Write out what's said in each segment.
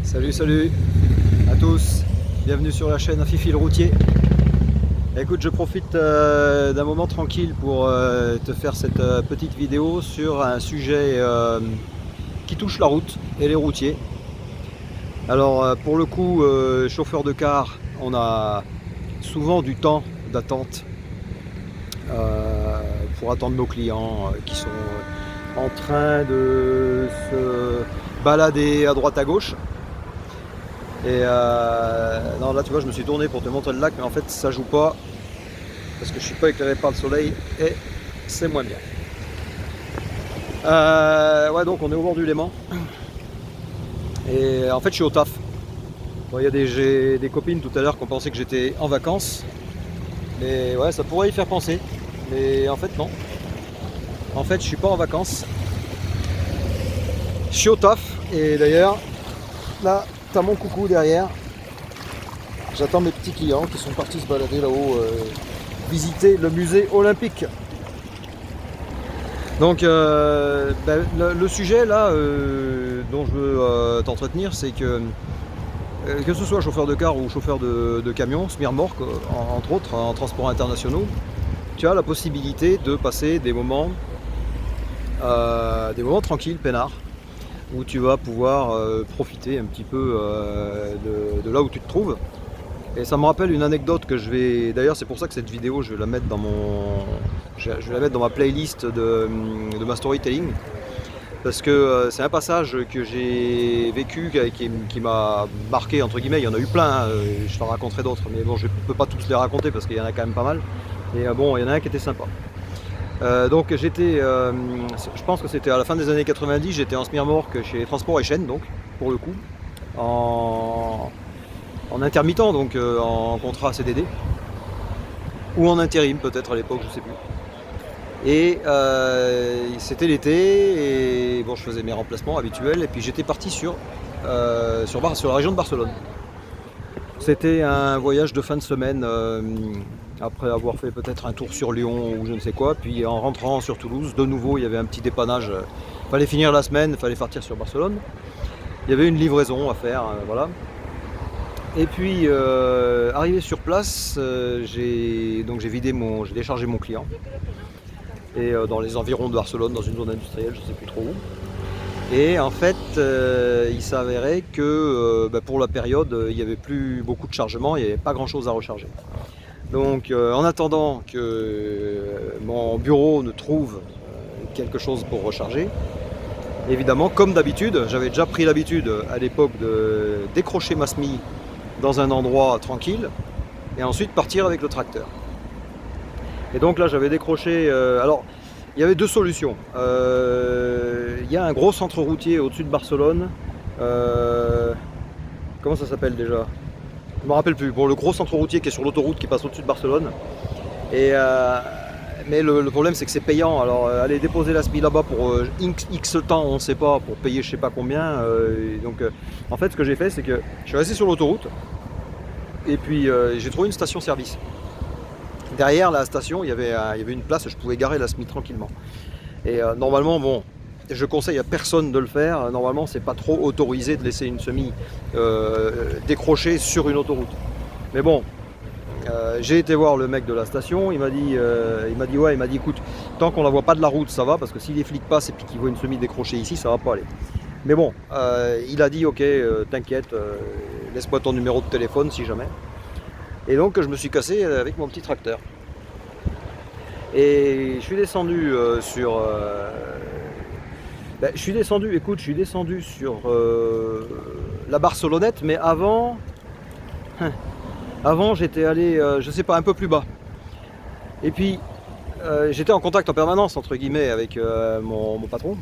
Salut à tous, bienvenue sur la chaîne Fifi le routier. Écoute, je profite d'un moment tranquille pour te faire cette petite vidéo sur un sujet qui touche la route et les routiers. Alors pour le coup, chauffeur de car, on a souvent du temps d'attente pour attendre nos clients qui sont en train de se balader à droite à gauche. Et non, là tu vois, je me suis tourné pour te montrer le lac, mais en fait ça joue pas parce que je suis pas éclairé par le soleil et c'est moins bien. Ouais, donc on est au bord du Léman et en fait je suis au taf. Bon, j'ai des copines tout à l'heure qui ont pensé que j'étais en vacances, mais ouais, ça pourrait y faire penser, mais en fait non. En fait, je suis pas en vacances. Je suis au taf et d'ailleurs là t'as mon coucou derrière. J'attends mes petits clients qui sont partis se balader là-haut, visiter le musée olympique. Donc le sujet là dont je veux t'entretenir, c'est que ce soit chauffeur de car ou chauffeur de camion, semi-remorque entre autres, en transport internationaux, tu as la possibilité de passer des moments tranquilles, peinards, où tu vas pouvoir profiter un petit peu de là où tu te trouves. Et ça me rappelle une anecdote que je vais... D'ailleurs, c'est pour ça que cette vidéo, je vais la mettre dans je vais la mettre dans ma playlist de ma storytelling. Parce que c'est un passage que j'ai vécu, qui m'a marqué, entre guillemets. Il y en a eu plein, hein. Je t'en raconterai d'autres. Mais bon, je ne peux pas tous les raconter parce qu'il y en a quand même pas mal. Et bon, il y en a un qui était sympa. Donc j'étais, je pense que c'était à la fin des années 90, j'étais en semi-remorque chez Transport et Chaîne, donc, pour le coup, en intermittent, donc en contrat CDD, ou en intérim peut-être à l'époque, je sais plus. Et c'était l'été, et bon, je faisais mes remplacements habituels, et puis j'étais parti sur la région de Barcelone. C'était un voyage de fin de semaine, après avoir fait peut-être un tour sur Lyon ou je ne sais quoi, puis en rentrant sur Toulouse, de nouveau il y avait un petit dépannage, il fallait finir la semaine, il fallait partir sur Barcelone. Il y avait une livraison à faire, voilà. Et puis arrivé sur place, j'ai déchargé mon client. Et dans les environs de Barcelone, dans une zone industrielle, je ne sais plus trop où. Et en fait, il s'avérait que pour la période, il n'y avait plus beaucoup de chargement, il n'y avait pas grand chose à recharger. Donc en attendant que mon bureau ne trouve quelque chose pour recharger, évidemment, comme d'habitude, j'avais déjà pris l'habitude à l'époque de décrocher ma SMI dans un endroit tranquille et ensuite partir avec le tracteur. Et donc là j'avais décroché, alors il y avait deux solutions. Il y a un gros centre routier au-dessus de Barcelone, comment ça s'appelle déjà? Je ne me rappelle plus. Bon, le gros centre routier qui est sur l'autoroute qui passe au-dessus de Barcelone. Et, mais le problème c'est que c'est payant. Alors aller déposer la SMI là-bas pour X temps, on ne sait pas, pour payer je sais pas combien. Donc en fait ce que j'ai fait, c'est que je suis resté sur l'autoroute et puis j'ai trouvé une station-service. Derrière la station, il y avait une place, je pouvais garer la SMI tranquillement. Et normalement, bon, je conseille à personne de le faire. Normalement, c'est pas trop autorisé de laisser une SMI décrochée sur une autoroute. Mais bon, j'ai été voir le mec de la station. Il m'a dit, écoute, tant qu'on la voit pas de la route, ça va, parce que si les flics passent et puis qu'ils voient une SMI décrochée ici, ça va pas aller. Mais bon, il a dit, ok, t'inquiète, laisse-moi ton numéro de téléphone si jamais. Et donc je me suis cassé avec mon petit tracteur. Et je suis descendu je suis descendu sur la Barcelonnette, mais avant j'étais allé, je sais pas, un peu plus bas. Et puis j'étais en contact en permanence entre guillemets avec mon patron,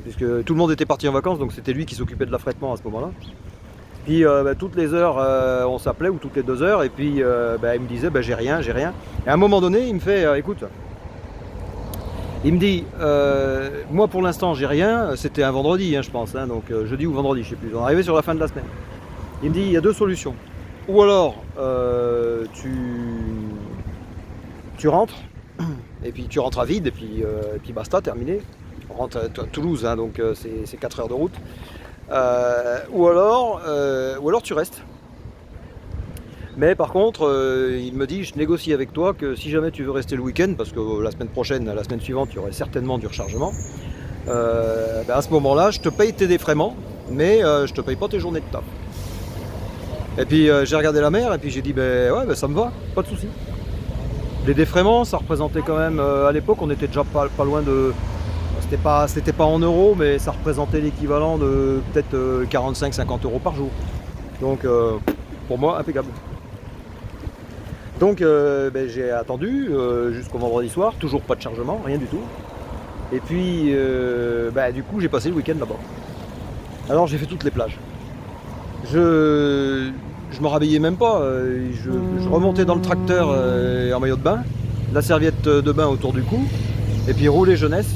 puisque tout le monde était parti en vacances, donc c'était lui qui s'occupait de l'affrètement à ce moment-là. Puis toutes les heures on s'appelait, ou toutes les 2 heures, et puis il me disait j'ai rien. Et à un moment donné il me fait écoute, il me dit moi pour l'instant j'ai rien, c'était un vendredi je pense, donc jeudi ou vendredi, je sais plus, on est arrivé sur la fin de la semaine. Il me dit il y a deux solutions, ou alors tu rentres, et puis tu rentres à vide, et puis basta, terminé. On rentre à Toulouse, donc c'est 4 heures de route. Ou alors tu restes. Mais par contre, il me dit, je négocie avec toi que si jamais tu veux rester le week-end, parce que la semaine prochaine, la semaine suivante, il y aurait certainement du rechargement, à ce moment-là, je te paye tes défraiements, mais je te paye pas tes journées de taf. Et puis j'ai regardé la mer et puis j'ai dit, ouais, ça me va, pas de souci. Les défraiements, ça représentait quand même, à l'époque, on était déjà pas loin de... C'était pas en euros, mais ça représentait l'équivalent de peut-être 45-50 euros par jour. Donc pour moi, impeccable. Donc j'ai attendu jusqu'au vendredi soir, toujours pas de chargement, rien du tout. Et puis du coup j'ai passé le week-end là-bas. Alors j'ai fait toutes les plages. Je me rhabillais même pas, je remontais dans le tracteur en maillot de bain, la serviette de bain autour du cou, et puis roulé jeunesse.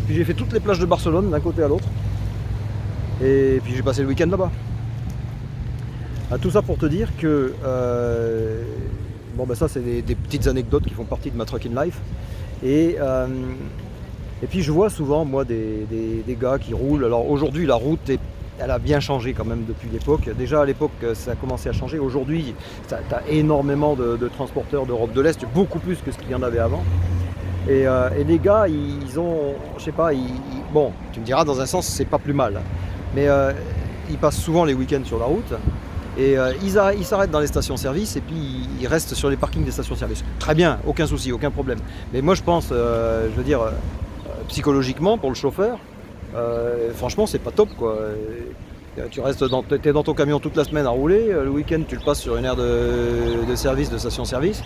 Puis j'ai fait toutes les plages de Barcelone d'un côté à l'autre. Et puis j'ai passé le week-end là-bas. Tout ça pour te dire que ça c'est des petites anecdotes qui font partie de ma trucking life. Et puis je vois souvent moi des gars qui roulent. Alors aujourd'hui la route elle a bien changé quand même depuis l'époque. Déjà à l'époque ça a commencé à changer. Aujourd'hui tu as énormément de transporteurs d'Europe de l'Est, beaucoup plus que ce qu'il y en avait avant. Et les gars ils ont, je sais pas, bon tu me diras dans un sens c'est pas plus mal. Mais ils passent souvent les week-ends sur la route. Et ils s'arrêtent dans les stations-service et puis ils restent sur les parkings des stations-service. Très bien, aucun souci, aucun problème. Mais moi je pense, psychologiquement pour le chauffeur, franchement c'est pas top quoi. Tu restes t'es dans ton camion toute la semaine à rouler, le week-end tu le passes sur une aire de service, de station-service.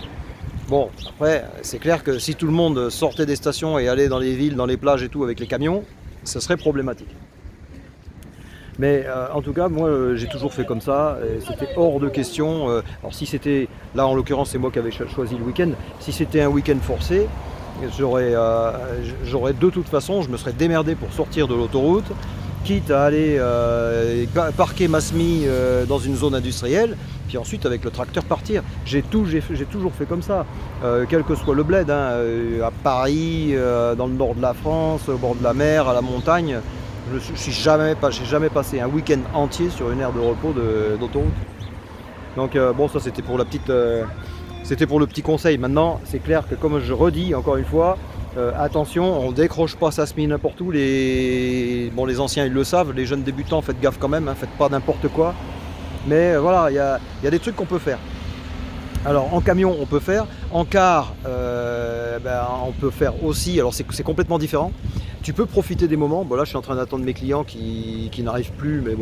Bon, après c'est clair que si tout le monde sortait des stations et allait dans les villes, dans les plages et tout avec les camions, ça serait problématique. Mais en tout cas, moi j'ai toujours fait comme ça, c'était hors de question. Alors si c'était, là en l'occurrence c'est moi qui avais choisi le week-end, si c'était un week-end forcé, j'aurais de toute façon, je me serais démerdé pour sortir de l'autoroute, quitte à aller parquer ma SMI dans une zone industrielle, puis ensuite avec le tracteur partir. J'ai toujours fait comme ça, quel que soit le bled, à Paris, dans le nord de la France, au bord de la mer, à la montagne. J'ai jamais passé un week-end entier sur une aire de repos d'autoroute. Donc ça c'était pour c'était pour le petit conseil. Maintenant c'est clair que comme je redis encore une fois, attention, on décroche pas sa SMI n'importe où. Les anciens ils le savent, les jeunes débutants faites gaffe quand même, faites pas n'importe quoi. Mais voilà, il y a des trucs qu'on peut faire. Alors en camion on peut faire, en car on peut faire aussi, alors c'est complètement différent. Tu peux profiter des moments, là je suis en train d'attendre mes clients qui n'arrivent plus, mais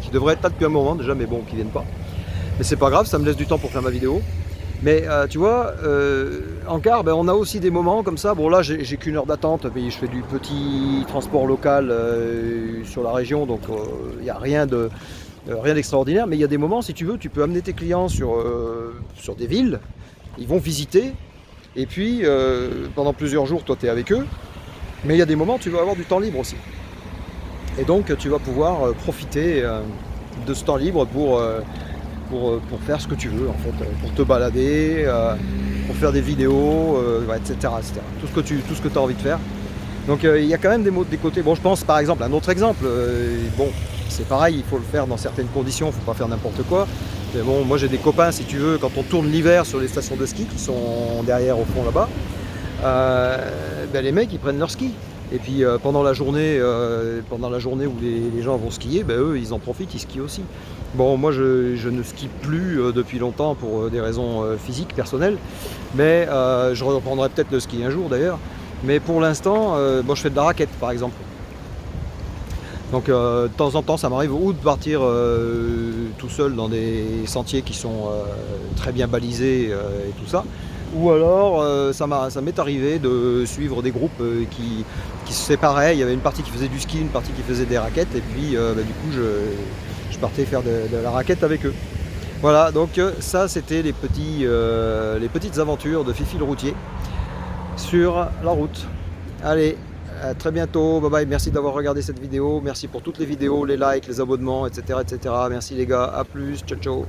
qui devraient être là depuis un moment déjà, mais qui viennent pas. Mais c'est pas grave, ça me laisse du temps pour faire ma vidéo. Mais tu vois, en car, on a aussi des moments comme ça. Bon là j'ai qu'une heure d'attente, mais je fais du petit transport local sur la région, donc il n'y a rien d'extraordinaire. Mais il y a des moments, si tu veux, tu peux amener tes clients sur des villes, ils vont visiter, et puis pendant plusieurs jours, toi tu es avec eux. Mais il y a des moments où tu vas avoir du temps libre aussi. Et donc tu vas pouvoir profiter de ce temps libre pour faire ce que tu veux en fait, pour te balader, pour faire des vidéos, etc., etc. Tout ce que tu as envie de faire. Donc il y a quand même des côtés. Bon, je pense par exemple, un autre exemple, c'est pareil, il faut le faire dans certaines conditions, il ne faut pas faire n'importe quoi. Mais bon, moi j'ai des copains, si tu veux, quand on tourne l'hiver sur les stations de ski qui sont derrière au fond là-bas, les mecs ils prennent leur ski. Et puis pendant la journée où les gens vont skier, eux ils en profitent, ils skient aussi. Bon, moi je ne skie plus depuis longtemps pour des raisons physiques, personnelles, mais je reprendrai peut-être le ski un jour d'ailleurs. Mais pour l'instant, je fais de la raquette par exemple. Donc de temps en temps ça m'arrive ou de partir tout seul dans des sentiers qui sont très bien balisés et tout ça. Ou alors ça m'est arrivé de suivre des groupes qui se séparaient. Il y avait une partie qui faisait du ski, une partie qui faisait des raquettes, et puis du coup je partais faire de la raquette avec eux. Voilà, donc ça c'était les petites aventures de Fifi le routier sur la route. Allez, à très bientôt, bye bye, merci d'avoir regardé cette vidéo, merci pour toutes les vidéos, les likes, les abonnements, etc. etc. Merci les gars, à plus, ciao ciao.